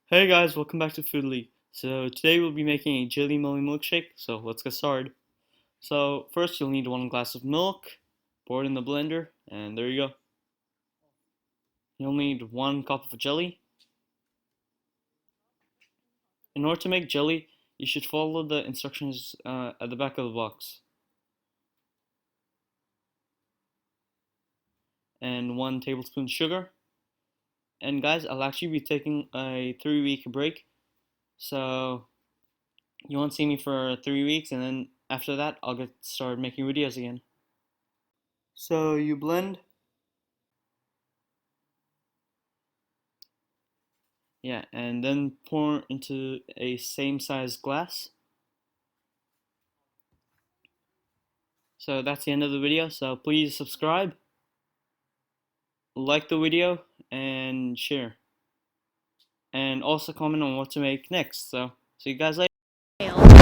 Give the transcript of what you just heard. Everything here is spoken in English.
Hey guys, welcome back to Foodly. So today we'll be making a jelly melly milkshake, so let's get started. So first you'll need 1 glass of milk, pour it in the blender, and there you go. You'll need 1 cup of jelly. In order to make jelly, you should follow the instructions at the back of the box. And 1 tablespoon sugar. And guys, I'll actually be taking a 3-week break, so you won't see me for 3 weeks, and then after that I'll get started making videos again. So you blend. Yeah, and then pour into a same size glass. So that's the end of the video. So please subscribe, like the video, and share. And also comment on what to make next. So see you guys later.